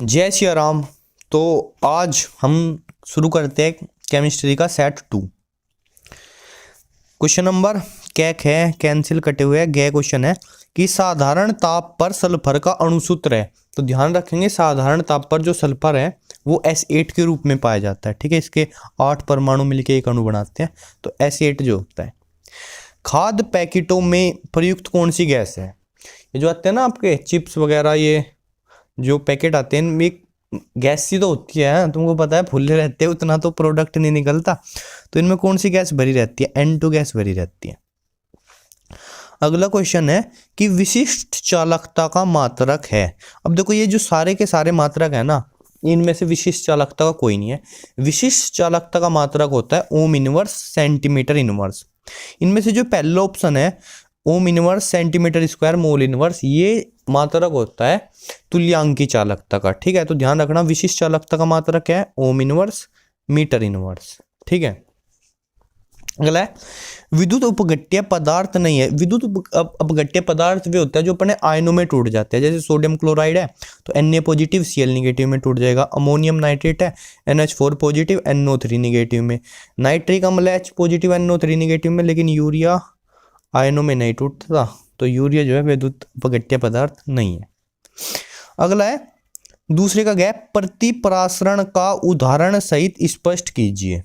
जय श्री राम। तो आज हम शुरू करते हैं केमिस्ट्री का सेट 2। क्वेश्चन नंबर कैक है, कैंसिल कटे हुए हैं, गए क्वेश्चन है कि साधारण ताप पर सल्फर का अणुसूत्र है। तो ध्यान रखेंगे साधारण ताप पर जो सल्फर है वो S8 के रूप में पाया जाता है। ठीक है, इसके 8 परमाणु मिलकर एक अणु बनाते हैं, तो S8 जो होता है। खाद्य पैकेटों में प्रयुक्त कौन सी गैस है? ये जो आते हैं ना आपके चिप्स वगैरह, ये जो पैकेट आते हैं इनमें गैस सी तो होती है, तुमको पता है, फुल्ले रहते हैं, उतना तो प्रोडक्ट नहीं निकलता। तो इनमें कौन सी गैस भरी रहती है? N2 गैस भरी रहती है। अगला क्वेश्चन है कि विशिष्ट चालकता का मात्रक है। अब देखो ये जो सारे के सारे मात्रक है ना, इनमें से विशिष्ट चालकता का कोई नहीं है। विशिष्ट चालकता का मात्रक होता है ओम इनवर्स सेंटीमीटर इनवर्स। इनमें से जो पहला ऑप्शन है ohm inverse centimetre square mole inverse, ये मात्रक होता है तुल्यांकी चालकता का। ठीक है, तो ध्यान रखना विशिष्ट चालकता का मात्रक है ओम इनवर्स मीटर इनवर्स। ठीक है, अगला है विद्युत उपघट्य पदार्थ नहीं है। विद्युत अपघट्य पदार्थ वे होता है जो अपने आयनों में टूट जाते हैं। जैसे सोडियम क्लोराइड है तो Na पॉजिटिव Cl निगेटिव में टूट जाएगा। अमोनियम नाइट्रेट है NH4 पॉजिटिव NO3 निगेटिव में। नाइट्रिक अम्ल है H पॉजिटिव NO3 निगेटिव में, लेकिन यूरिया आयनों में नहीं टूटता, तो यूरिया जो है विद्युत अपघट्य पदार्थ नहीं है। अगला है दूसरे का गैप प्रतिपरासरण का उदाहरण सहित स्पष्ट कीजिए।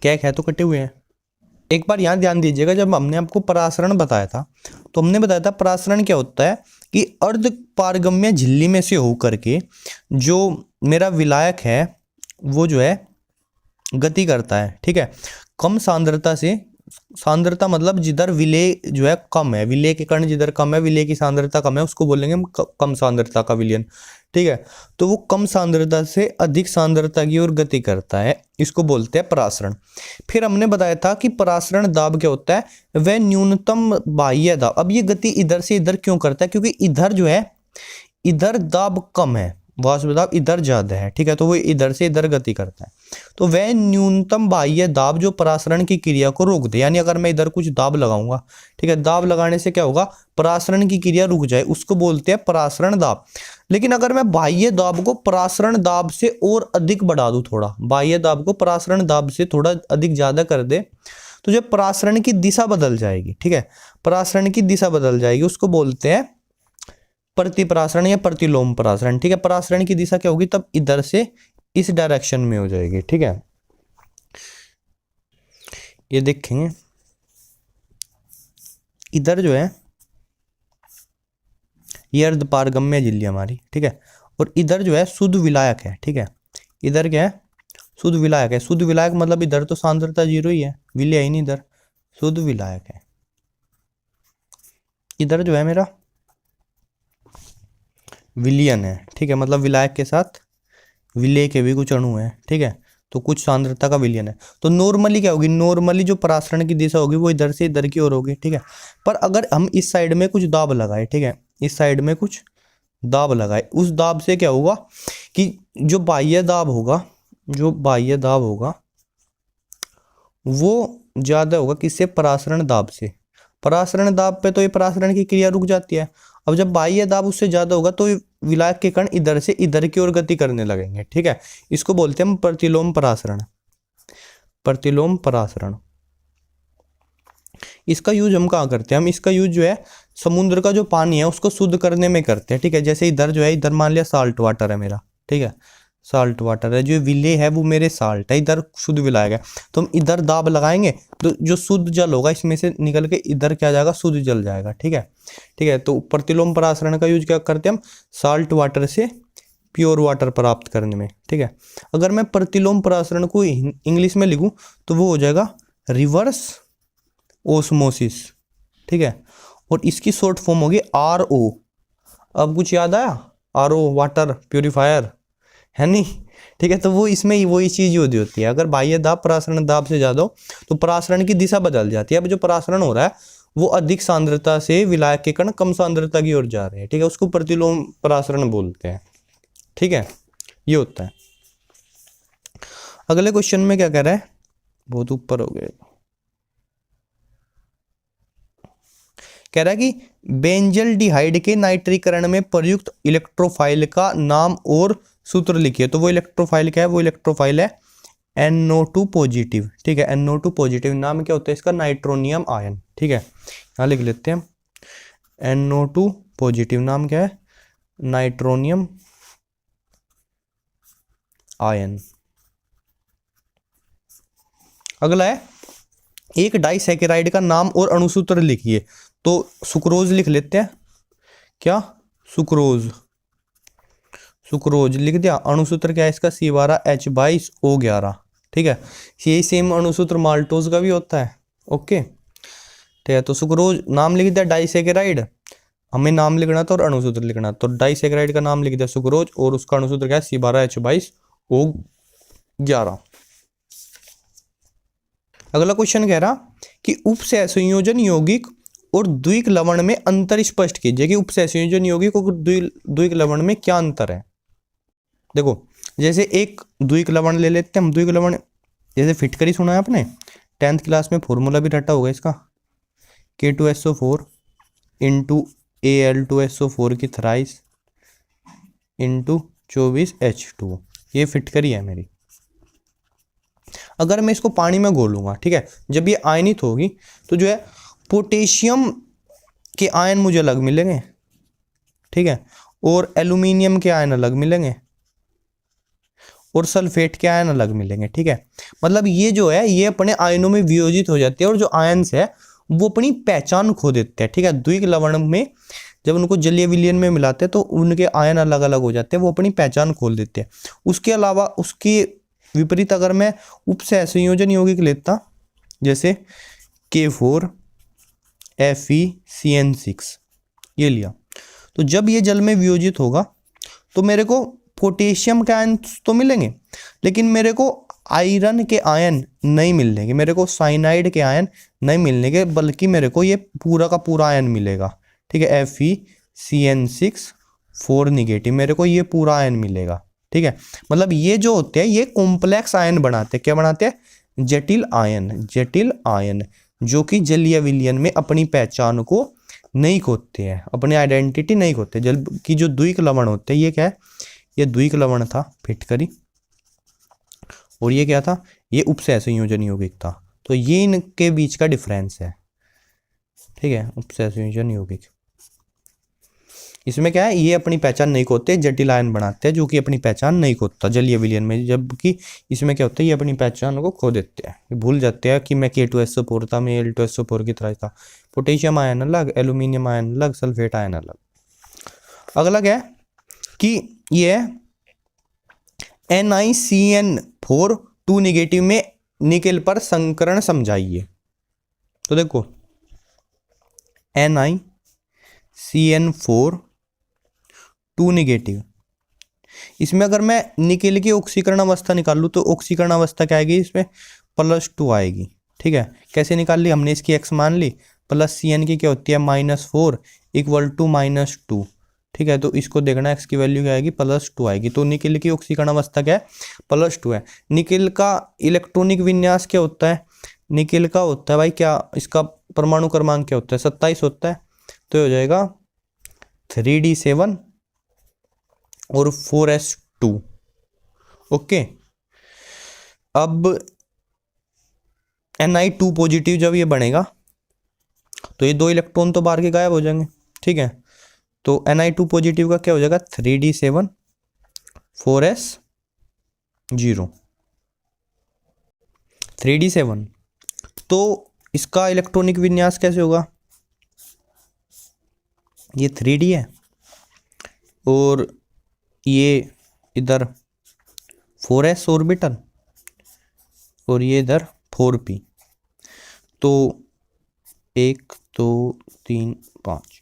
क्या है तो कटे हुए हैं। एक बार यहाँ ध्यान दीजिएगा, जब हमने आपको परासरण बताया था तो हमने बताया था परासरण क्या होता है कि अर्ध पारगम्य झिल्ली में से होकर के जो मेरा विलायक है वो जो है गति करता है। ठीक है, कम सांद्रता से, सांद्रता मतलब जिधर विलेय जो है कम है, विलेय के कण जिधर कम है, विलेय की सांद्रता कम है, उसको बोलेंगे हम कम सांद्रता का विलयन। ठीक है, तो वो कम सांद्रता से अधिक सांद्रता की ओर गति करता है, इसको बोलते हैं परासरण। फिर हमने बताया था कि परासरण दाब क्या होता है, वह न्यूनतम बाह्य दाब। अब ये गति इधर से इधर क्यों करता है? क्योंकि इधर जो है इधर दाब कम है, वाष्प दाब इधर ज्यादा है। ठीक है, तो वो इधर से इधर गति करता है। तो वह न्यूनतम बाह्य दाब जो परासरण की क्रिया को रोक दे, यानी अगर मैं इधर कुछ दाब लगाऊंगा, ठीक है, दाब लगाने से क्या होगा, परासरण की क्रिया रुक जाए, उसको बोलते हैं परासरण दाब। लेकिन अगर मैं बाह्य दाब को परासरण दाब से और अधिक बढ़ा दूं, थोड़ा बाह्य दाब को परासरण दाब से थोड़ा अधिक ज्यादा कर दे, तो जो परासरण की दिशा बदल जाएगी। ठीक है, परासरण की दिशा बदल जाएगी, उसको बोलते हैं प्रतिपरासरण या प्रतिलोम परासरण। ठीक है, परासरण की दिशा क्या होगी तब, इधर से इस डायरेक्शन में हो जाएगी। ठीक है, ये देखेंगे इधर जो है ये अर्ध पारगम्य झिल्ली हमारी। ठीक है, और इधर जो है शुद्ध विलायक है। ठीक है, इधर क्या है, शुद्ध विलायक है। शुद्ध विलायक मतलब इधर तो सांद्रता 0 ही है, विलय ही नहीं, इधर शुद्ध विलायक है। इधर जो है मेरा विलयन है। ठीक है, मतलब विलायक के साथ विलय के भी कुछ अणु है। ठीक है, तो कुछ सांद्रता का विलयन है। तो नॉर्मली क्या होगी, नॉर्मली जो परासरण की दिशा होगी वो इधर से इधर की ओर होगी। ठीक है, पर अगर हम इस साइड में कुछ दाब लगाए, ठीक है, इस साइड में कुछ दाब लगाए, उस दाब से क्या होगा कि जो बाह्य दाब होगा, जो बाह्य दाब होगा वो ज्यादा होगा किससे, परासरण दाब से। परासरण दाब पे तो ये परासरण की क्रिया रुक जाती है। अब जब बाह्य दाब उससे ज्यादा होगा तो विलायक के कण इधर से इधर की ओर गति करने लगेंगे। ठीक है, इसको बोलते हैं हम प्रतिलोम परासरण। प्रतिलोम परासरण, इसका यूज हम कहाँ करते हैं, हम इसका यूज जो है समुद्र का जो पानी है उसको शुद्ध करने में करते हैं। ठीक है, जैसे इधर जो है, इधर मान लिया साल्ट वाटर है मेरा। ठीक है, साल्ट वाटर है, जो विलेय है वो मेरे साल्ट है, इधर शुद्ध विलायक है, तो हम इधर दाब लगाएंगे तो जो शुद्ध जल होगा इसमें से निकल के इधर क्या जाएगा, शुद्ध जल जाएगा। ठीक है, ठीक है, तो प्रतिलोम परासरण का यूज क्या करते हैं हम, साल्ट वाटर से प्योर वाटर प्राप्त करने में। ठीक है, अगर मैं प्रतिलोम परासरण को इंग्लिश में लिखूं तो वो हो जाएगा रिवर्स ओस्मोसिस। ठीक है, और इसकी शॉर्ट फॉर्म होगी RO। अब कुछ याद आया, RO वाटर प्योरीफायर है नहीं। ठीक है, तो वो इसमें वही चीज होती है। अगर बाह्य दाब परासरण दाब से ज्यादा हो तो परासरण की दिशा बदल जाती है। अब जो परासरण हो रहा है वो अधिक सांद्रता से विलायक के कण कम सांद्रता की ओर जा रहे हैं। ठीक है, उसको प्रतिलोम परासरण बोलते हैं। ठीक है, ये होता है। अगले क्वेश्चन में क्या कह रहा है, बहुत ऊपर हो गए, कह रहा है कि बेंजल्डिहाइड के नाइट्रीकरण में प्रयुक्त इलेक्ट्रोफाइल का नाम और सूत्र लिखिए। तो वो इलेक्ट्रोफाइल क्या है, वो इलेक्ट्रोफाइल है NO2 पॉजिटिव। ठीक है, NO2 पॉजिटिव नाम क्या होता है इसका, नाइट्रोनियम आयन। ठीक है, यहाँ लिख लेते हैं NO2 पॉजिटिव नाम क्या है, नाइट्रोनियम आयन। अगला है एक डाइसैकेराइड का नाम और अणुसूत्र लिखिए। तो सुक्रोज लिख लेते हैं, क्या, सुक्रोज। सुक्रोज लिख दिया। अणुसूत्र क्या है इसका, C12H22O11। ठीक है, यही सेम अणुसूत्र माल्टोज का भी होता है। ओके, ठीक है, तो सुक्रोज नाम लिख दिया, डाइसैकेराइड हमें नाम लिखना था और अणुसूत्र लिखना, तो डाइसैकेराइड का नाम लिख दिया सुक्रोज और उसका अणुसूत्र क्या है, C12H22O11। अगला क्वेश्चन कह रहा कि उपसहसंयोजन यौगिक और द्विक लवण में अंतर स्पष्ट कीजिए कि उपसहसंयोजन यौगिक और द्विक लवण में क्या अंतर है। देखो, जैसे एक द्विक लवण ले लेते हैं हम। द्विक लवण जैसे फिटकरी सुना है आपने 10th क्लास में, फॉर्मूला भी रटा होगा इसका, K2SO4 इंटू Al2SO4 की थ्राइस इंटू 24H2। ये फिटकरी है मेरी। अगर मैं इसको पानी में घोलूंगा, ठीक है, जब ये आयनित होगी तो जो है पोटेशियम के आयन मुझे अलग मिलेंगे, ठीक है, और एल्यूमिनियम के आयन अलग मिलेंगे और सल्फेट के आयन अलग मिलेंगे। ठीक है, मतलब ये जो है ये अपने आयनों में वियोजित हो जाते हैं और जो आयन्स है वो अपनी पहचान खो देते हैं। ठीक है, द्विक लवण में जब उनको जलीय विलयन में मिलाते हैं तो उनके आयन अलग अलग हो जाते हैं, वो अपनी पहचान खोल देते हैं। उसके अलावा उसके विपरीत अगर मैं उपसहसंयोजन यौगिक लेता, जैसे K4FeCN6 ये लिया, तो जब ये जल में वियोजित होगा तो मेरे को पोटेशियम के आयन तो मिलेंगे, लेकिन मेरे को आयरन के आयन नहीं मिलने के, मेरे को साइनाइड के आयन नहीं मिलने के, बल्कि मेरे को ये पूरा का पूरा आयन मिलेगा। ठीक है, FeCN6 4 निगेटिव, मेरे को ये पूरा आयन मिलेगा। ठीक है, मतलब ये जो होते हैं ये कॉम्प्लेक्स आयन बनाते हैं। क्या बनाते हैं, जटिल आयन। जटिल आयन जो कि जलीय विलयन में अपनी पहचान को नहीं खोते हैं, अपनी आइडेंटिटी नहीं खोते। जल की जो द्विक लवण होते हैं, ये क्या है, ये द्विक लवण था फिटकरी, और ये क्या था, ये उपसहसंयोजन यौगिक था। तो ये इनके बीच का डिफरेंस है। ठीक है, उपसहसंयोजन यौगिक, इसमें क्या है, ये अपनी पहचान नहीं खोते, जटिल आयन बनाते हैं जो कि अपनी पहचान नहीं खोता जलीय विलयन में, जबकि इसमें क्या होता है, ये अपनी पहचान को खो देते हैं, भूल जाते हैं कि मैं K2SO4 था, मैं Al2SO4 की तरह था। पोटेशियम आयन अलग, एल्यूमिनियम आयन अलग, सल्फेट आयन अलग। अगला क्या है कि ये NiCN4 2 निगेटिव में निकेल पर संकरण समझाइए। तो देखो NiCN4 2 निगेटिव, इसमें अगर मैं निकेल की ऑक्सीकरण अवस्था निकालूँ तो ऑक्सीकरण अवस्था क्या आएगी, इसमें +2 आएगी। ठीक है, कैसे निकाल ली हमने, इसकी x मान ली, प्लस CN की क्या होती है -4 इक्वल टू -2। ठीक है, तो इसको देखना x की वैल्यू क्या आएगी, +2 आएगी। तो निकेल की ऑक्सीकरण अवस्था क्या है, +2 है। निकेल का इलेक्ट्रॉनिक विन्यास क्या होता है, निकेल का होता है भाई क्या, इसका परमाणु क्रमांक क्या होता है, 27 होता है। तो हो जाएगा 3D7 और 4s2। ओके, अब Ni2 पॉजिटिव जब ये बनेगा तो ये 2 इलेक्ट्रॉन तो बाहर के गायब हो जाएंगे। ठीक है, तो Ni2 पॉजिटिव का क्या हो जाएगा, 3D7 4s0 3D7। तो इसका इलेक्ट्रॉनिक विन्यास कैसे होगा, ये 3D है और ये इधर 4s ऑर्बिटल और ये इधर 4p। तो 1 2 3 5,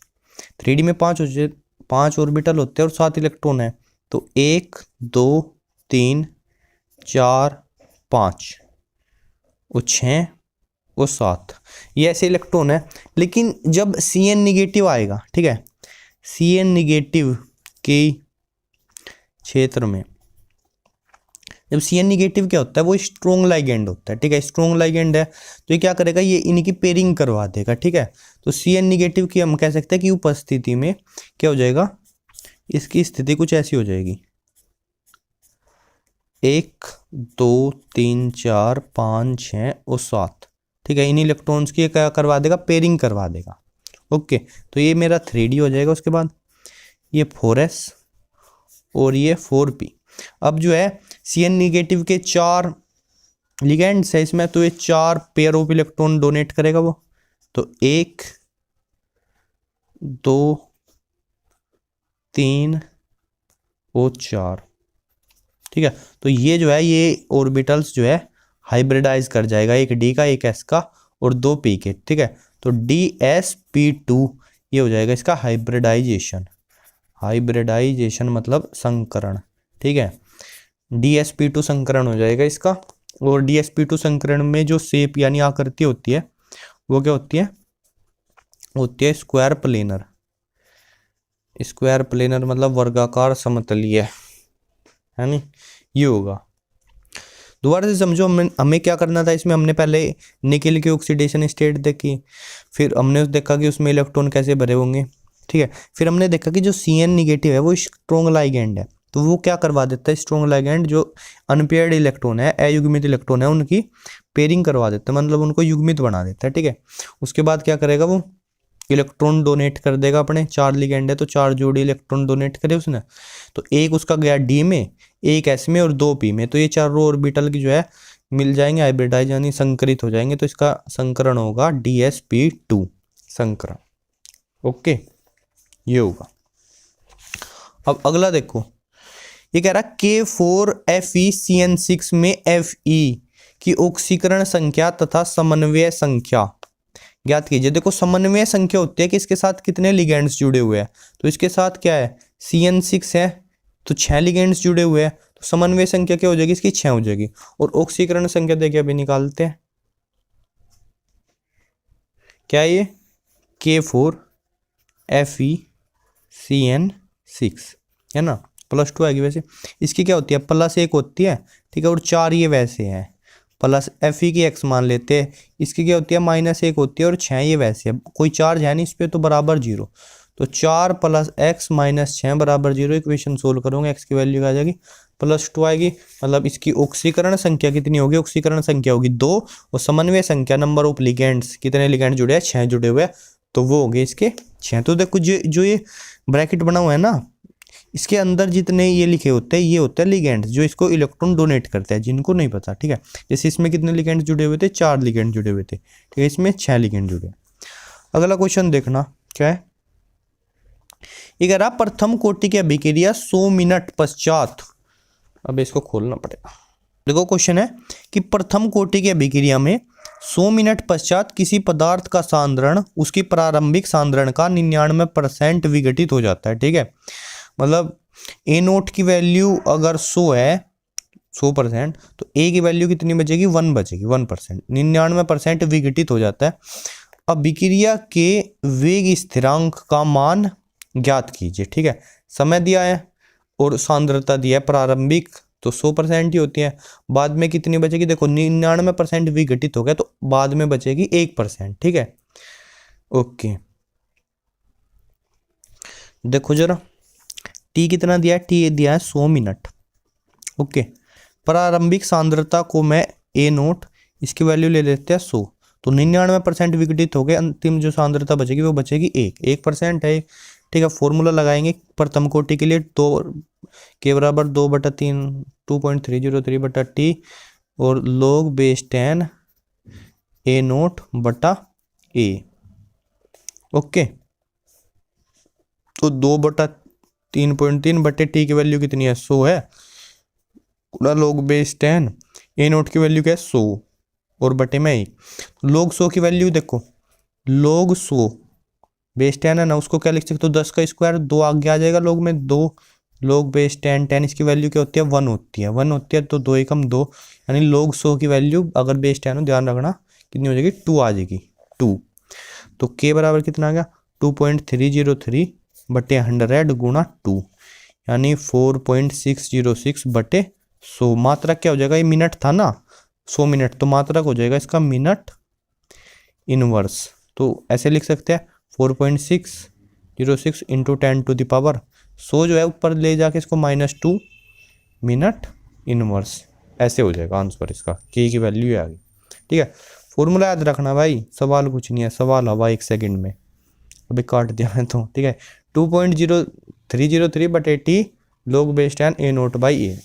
3D में 5 ऑर्बिटल होते हैं और 7 इलेक्ट्रॉन है। तो 1 2 3 4 5 और 6 और 7, ये ऐसे इलेक्ट्रॉन है। लेकिन जब CN निगेटिव आएगा, ठीक है, CN निगेटिव के क्षेत्र में जब Cn निगेटिव क्या होता है, वो स्ट्रोंग लाइगेंड होता है, ठीक है, स्ट्रोंग लाइगेंड है तो ये क्या करेगा, ये इनकी पेयरिंग करवा देगा, ठीक है। तो Cn निगेटिव की हम कह सकते हैं कि उपस्थिति में क्या हो जाएगा, इसकी स्थिति कुछ ऐसी हो जाएगी, 1 2 3 4 5 6 और 7, ठीक है। इन इलेक्ट्रॉन्स की क्या करवा देगा, पेयरिंग करवा देगा। ओके, तो ये मेरा 3D हो जाएगा। उसके बाद ये 4s और ये 4p। अब जो है Cn निगेटिव के 4 लिगेंड्स है इसमें, तो ये 4 पेयर ऑफ इलेक्ट्रॉन डोनेट करेगा वो, तो 1 2 3 और 4, ठीक है। तो ये जो है ये ऑर्बिटल्स जो है हाइब्रिडाइज कर जाएगा, एक डी का, एक एस का और 2 पी के, ठीक है। तो DsP2 ये हो जाएगा इसका हाइब्रिडाइजेशन। हाइब्रिडाइजेशन मतलब संकरण, ठीक है। DsP2 संकरण हो जाएगा इसका। और DsP2 संकरण में जो शेप यानी आकृति होती है वो क्या होती है, होती है स्क्वायर प्लेनर। स्क्वायर प्लेनर मतलब वर्गाकार समतलीय, है नी, ये होगा। दोबारा से समझो, हमें क्या करना था इसमें, हमने पहले निकेल की ऑक्सीडेशन स्टेट देखी, फिर हमने देखा कि उसमें इलेक्ट्रॉन कैसे भरे होंगे, ठीक है। फिर हमने देखा कि जो Cn निगेटिव है वो स्ट्रोंग लाइगेंड है, तो वो क्या करवा देता है, स्ट्रोंग लाइगेंड जो अनपेयर्ड इलेक्ट्रॉन है, अयुग्मित इलेक्ट्रॉन है, उनकी पेयरिंग करवा देता है, मतलब उनको युग्मित बना देता है, ठीक है। उसके बाद क्या करेगा, वो इलेक्ट्रॉन डोनेट कर देगा अपने, 4 लिगेंड है तो 4 जोड़ी इलेक्ट्रॉन डोनेट करे उसने, तो एक उसका गया डी में, एक एस में और 2 पी में, तो ये चारों ऑर्बिटल की जो है मिल जाएंगे, हाइब्रिडाइज यानी संकरित हो जाएंगे, तो इसका संकरण होगा DsP2 संकरण। ओके, ये होगा। अब अगला देखो, ये कह रहा है K4FeCN6 में Fe की ऑक्सीकरण संख्या तथा समन्वय संख्या ज्ञात कीजिए। देखो समन्वय संख्या होती है कि इसके साथ कितने लिगेंड्स जुड़े हुए हैं, तो इसके साथ क्या है, Cn6 है तो 6 लिगेंड्स जुड़े हुए हैं, तो समन्वय संख्या क्या हो जाएगी इसकी, 6 हो जाएगी। और ऑक्सीकरण संख्या देखिए अभी निकालते हैं, क्या है ये, K4FeCN6 है ना, +2 आएगी। वैसे इसकी क्या होती है, +1 होती है, ठीक है, और 4 ये वैसे हैं, प्लस Fe की x मान लेते हैं, इसकी क्या होती है, -1 होती है, और 6 ये वैसे है, कोई चार्ज है नहीं इस पर, तो बराबर 0, तो 4 + x - 6 बराबर 0। इक्वेशन सोल्व करोगे x की वैल्यू आ जाएगी +2 आएगी, मतलब इसकी ऑक्सीकरण संख्या कितनी होगी, ऑक्सीकरण संख्या होगी 2, और समन्वय संख्या नंबर ऑफ लिगेंड्स, कितने लिगेंड जुड़े हैं, 6 जुड़े हुए हैं, तो वो हो गए इसके 6। तो देखो जो ये ब्रैकेट बना हुआ है ना, इसके अंदर जितने ये लिखे होते हैं ये होते हैं लिगेंड्स जो इसको इलेक्ट्रॉन डोनेट करते हैं, जिनको नहीं पता, ठीक है। जैसे इसमें कितने लिगेंड्स जुड़े हुए थे, 4 लिगेंड जुड़े हुए थे, ठीक है, इसमें 6 लिगेंड जुड़े। अगला क्वेश्चन देखना क्या है, ये कह रहा प्रथम कोटि की अभिक्रिया 100 मिनट पश्चात, अब इसको खोलना पड़ेगा। देखो क्वेश्चन है कि प्रथम कोटि की अभिक्रिया में 100 मिनट पश्चात किसी पदार्थ का सांद्रण उसकी प्रारंभिक सांद्रण का 99% विघटित हो जाता है, ठीक है। मतलब A0 की वैल्यू अगर 100 है, 100%, तो A की वैल्यू कितनी बचेगी, 1 बचेगी, 1%, 99% विघटित हो जाता है। अभिक्रिया के वेग स्थिरांक का मान ज्ञात कीजिए, ठीक है। समय दिया है और सांद्रता दिया है प्रारंभिक, तो 100% ही होती है, बाद में कितनी बचेगी, देखो 99% विघटित हो गया, तो बाद में बचेगी 1%, ठीक है। ओके, देखो जरा T कितना दिया है, T दिया है 100 मिनट। ओके, प्रारंभिक सांद्रता को मैं A0, इसकी वैल्यू ले लेते हैं 100, तो 99% विघटित हो गए, अंतिम जो सांद्रता बचेगी वो बचेगी 1% है, ठीक है। फॉर्मूला लगाएंगे प्रथम कोटि के लिए, 2 के बराबर 2/3 2.303/T और log बेस 10 A0/A। ओके, तो 2/3.3/T की वैल्यू कितनी है, 100 है, log बेस 10 A0 की वैल्यू क्या है, 100 और बटे में 1, log 100 की वैल्यू देखो, log 100 बेस 10 है ना, उसको क्या लिख सकते हो, 10 का स्क्वायर, 2 आगे आ जाएगा log में, 2 log बेस 10 इसकी वैल्यू क्या होती है, 1 होती है, 1 होती है, तो 2 एकम 2, यानी log 100 की वैल्यू अगर बेस 10 हो, ध्यान रखना कितनी हो जाएगी, 2 आ जाएगी, 2। तो K बराबर कितना आ गया, 2.303/100 गुणा 2, यानी 4.606/100, 100 मात्रक क्या हो जाएगा, ये मिनट था ना, 100 मिनट, तो मात्रक हो जाएगा इसका मिनट इनवर्स। तो ऐसे लिख सकते हैं 4.606 इंटू 10⁻, 100 जो है ऊपर ले जाके इसको -2 मिनट इनवर्स, ऐसे हो जाएगा आंसर इसका, के की वैल्यू आ गई। ठीक है, फॉर्मूला याद रखना भाई, सवाल कुछ नहीं है, सवाल हवा 1 सेकंड में, अभी काट दिया मैं तो। ठीक है, 2.0303/80 log base 10 A0/A।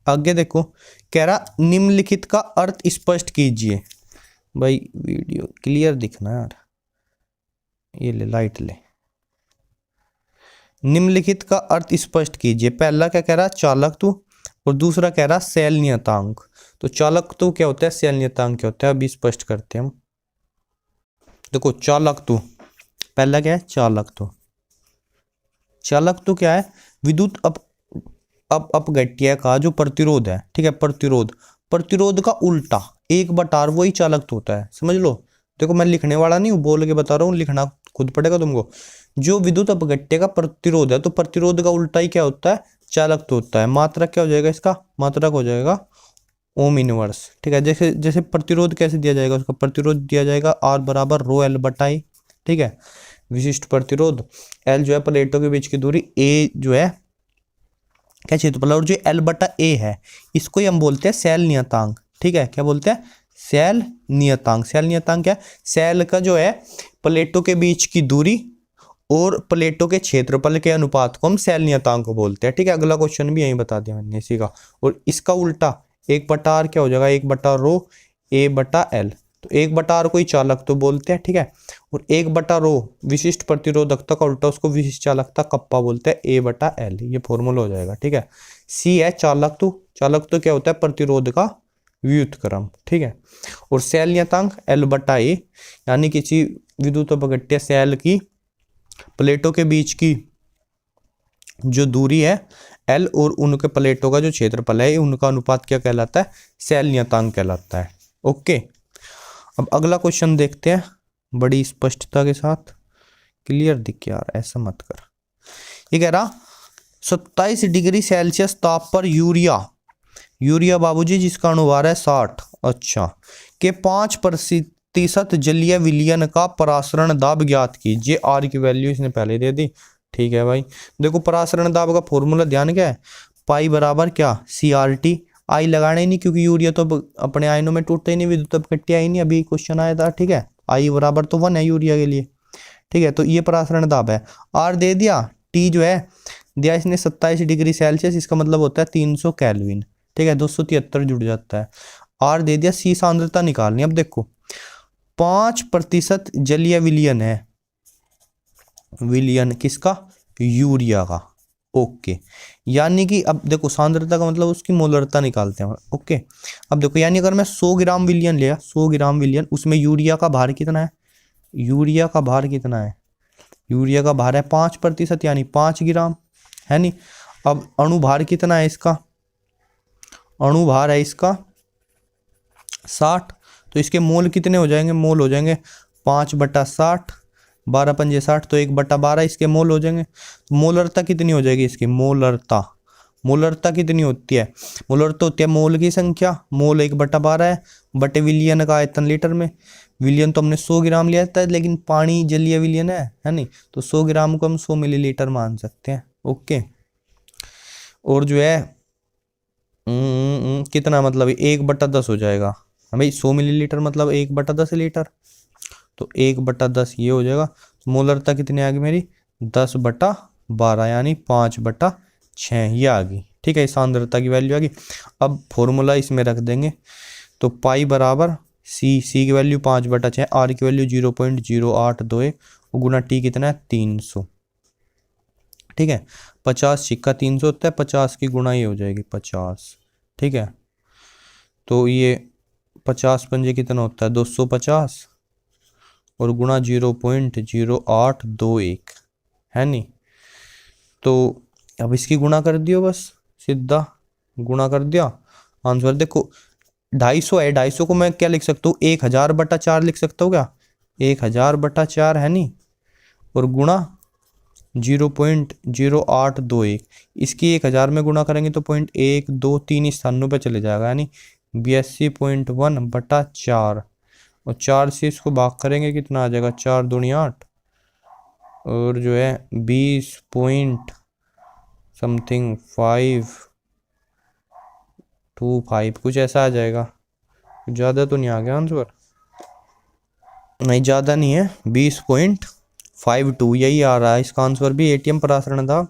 आगे देखो, कह रहा निम्नलिखित का अर्थ स्पष्ट कीजिए। भाई वीडियो क्लियर दिखना यार, ये ले लाइट ले। निम्नलिखित का अर्थ स्पष्ट कीजिए। पहला क्या कह रहा, चालकत्व, और दूसरा कह रहा सेल नियतांक। तो चालकत्व क्या होता है, सेल नियतांक क्या होता है, अभी स्पष्ट करते हैं हम। देखो चालकत्व, पहला क्या है चालकत्व। चालकत्व क्या है, विद्युत अपघट्य का जो प्रतिरोध है, ठीक है, प्रतिरोध का उल्टा 1/R वही चालकत्व होता है, समझ लो। देखो मैं लिखने वाला नहीं हूँ, बोल के बता रहा हूँ, लिखना खुद पड़ेगा तुमको। जो विद्युत अपघट्य का प्रतिरोध है, तो प्रतिरोध का उल्टा ही क्या होता है, चालकत्व होता है। मात्रक क्या हो जाएगा इसका, मात्रक हो जाएगा ओम इनवर्स। ठीक है, जैसे जैसे प्रतिरोध कैसे दिया जाएगा, उसका प्रतिरोध दिया जाएगा R बराबर ρL/I। ठीक है, विशिष्ट प्रतिरोध L जो है प्लेटों के बीच की दूरी, A जो है क्या क्षेत्रफल, और जो L/A है इसको ही हम बोलते हैं सेल नियतांक। ठीक है, क्या बोलते हैं, सेल नियतांक। सेल नियतांक क्या है, सेल का जो है प्लेटों के बीच की दूरी और प्लेटों के क्षेत्रफल के अनुपात को हम सेल नियतांक को बोलते हैं। ठीक है, अगला क्वेश्चन भी यही बता दिया मैंने इसी का। और इसका उल्टा 1/R क्या हो जाएगा, 1/ρ A/L। तो 1/R को ही चालक तो बोलते हैं। ठीक है, और 1/ρ विशिष्ट प्रतिरोधकता का उल्टा, उसको विशिष्ट चालकता कप्पा बोलते हैं, A/L। ये फॉर्मूला हो जाएगा। ठीक है, सी है चालकत्व। चालकत्व क्या होता है, प्रतिरोध का व्युत्क्रम। ठीक है, और सेल नियतांक L/A, यानी किसी विद्युत अपघट्य सेल की प्लेटों के बीच की जो दूरी है L और उनके प्लेटों का जो क्षेत्रफल है, उनका अनुपात क्या कहलाता है, सेल नियतांक कहलाता है। ओके, अब अगला क्वेश्चन देखते हैं बड़ी स्पष्टता के साथ। क्लियर दिख यार, ऐसा मत कर। ये कह रहा 27 डिग्री सेल्सियस ताप पर यूरिया बाबूजी जिसका अणुभार है 60, अच्छा, के 5% जलीय विलयन का परासरण दाब ज्ञात कीजिए। R की वैल्यू इसने पहले दे दी। ठीक है भाई, देखो परासरण दाब का फॉर्मूला ध्यान क्या है, पाई बराबर क्या, CRT। आई लगाना ही नहीं, क्योंकि यूरिया तो अपने आयनों में टूटता ही नहीं, विद्युत अपघट्य ही नहीं, अभी क्वेश्चन आया था। ठीक है, आई बराबर तो 1 है यूरिया के लिए। ठीक है, तो ये परासरण दाब है। R दे दिया, T जो है दिया इसने 27 डिग्री सेल्सियस, इसका मतलब होता है 300 केल्विन। ठीक है, 273 जुड़ जाता है। R दे दिया, C सांद्रता निकालनी। अब देखो 5% जलीय विलयन है, विलयन किसका, यूरिया का। ओके, यानी कि अब देखो सांद्रता का मतलब उसकी मोलरता निकालते हैं। ओके, अब देखो यानी अगर मैं 100 ग्राम विलयन लिया, 100 ग्राम विलयन, उसमें यूरिया का भार कितना है, यूरिया का भार कितना है, यूरिया का भार है 5%, यानी 5 ग्राम है नहीं। अब अणुभार कितना है इसका, अणुभार है इसका 60, तो इसके मोल कितने हो जाएंगे, मोल हो जाएंगे 5/60, 12 पंजे 60, तो 1/12 इसके मोल हो जाएंगे। मोलरता कितनी हो जाएगी इसकी, मोलरता कितनी होती है, मोलरता होती है मोल की संख्या, मोल 1/12 है, बटे विलियन का आयतन लीटर में। विलियन तो हमने 100 ग्राम लिया था, लेकिन पानी जलीय विलियन है नहीं, तो 100 ग्राम को हम 100 मिलीलीटर मान सकते हैं। ओके, और जो है कितना मतलब 1/10 हो जाएगा भाई, 100 मिलीलीटर मतलब 1/10 लीटर, तो 1/10 ये हो जाएगा। मोलरता कितनी आ गई मेरी, 10/12, यानी 5/6 ये आ गई। ठीक है, सांद्रता की वैल्यू आ गई। अब फॉर्मूला इसमें रख देंगे, तो पाई बराबर सी की वैल्यू 5/6, R की वैल्यू 0.0821, गुना T कितना है 300। ठीक है, 50 सिक्का 300 होता है, 50 की गुना ये हो जाएगी 50। ठीक है, तो ये 50 पंजे कितना होता है 250, और गुणा 0.0821 है नहीं। तो अब इसकी गुणा कर दियो, बस सीधा गुणा कर दिया, आंसर देखो 250 है। 250 को मैं क्या लिख सकता हूँ, 1000/4 लिख सकता हूँ क्या, 1000/4 है नहीं, और गुणा 0.0821। इसकी 1000 में गुणा करेंगे तो 0.123 स्थानों पे चले जाएगा, यानी 82.1/4। और 4 से इसको भाग करेंगे कितना आ जाएगा, 4 दूनी 8, और जो है 20 पॉइंट समथिंग 525 कुछ ऐसा आ जाएगा। ज़्यादा तो नहीं आ गया आंसर, नहीं ज़्यादा नहीं है, 20.52 यही आ रहा है। इसका आंसर भी एटीएम प्रसारण था,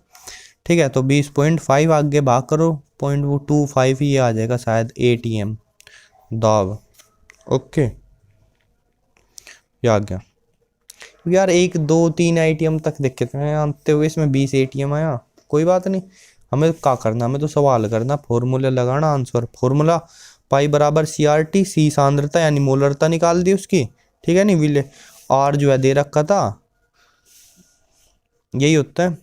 ठीक है। तो 20.5 आगे भाग करो 0.25 ही आ जाएगा शायद, एटीएम दाब। ओके, ये आ गया यार। 1 2 3 एटीएम तक देखे थे आते हुए, इसमें 20 एटीएम आया। कोई बात नहीं, हमें क्या करना, हमें तो सवाल करना, फॉर्मूला लगाना। आंसर फॉर्मूला पाई बराबर CRT, सी सांद्रता यानी मोलरता निकाल दी उसकी, ठीक है। नहीं विले आर जो है दे रखा था, यही होता है।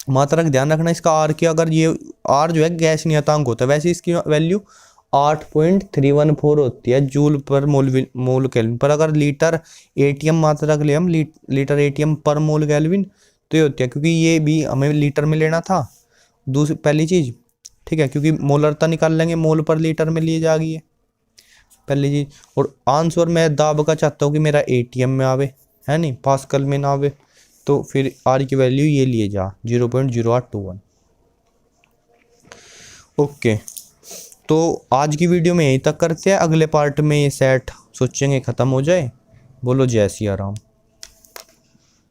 मात्रक ध्यान रखना इसका आर की, अगर ये आर जो है गैस नियतांक होता है, वैसे इसकी वैल्यू 8.314 होती है जूल पर मोल केल्विन पर। अगर लीटर एटीएम मात्रक ले हम, लीटर एटीएम पर मोल केल्विन, तो ये होती है, क्योंकि ये भी हमें लीटर में लेना था दूसरी पहली चीज़, ठीक है, क्योंकि मोलरता निकाल लेंगे, मोल पर लीटर में लिए जाएगी ये पहली चीज़। और आंसर मैं दाब का चाहता हूँ कि मेरा एटीएम में आवे, है नहीं पास्कल में ना आवे, तो फिर आर की वैल्यू ये लिए जा 0.0821। ओके, तो आज की वीडियो में यहीं तक करते हैं। अगले पार्ट में ये सेट सोचेंगे ख़त्म हो जाए। बोलो जय सिया राम।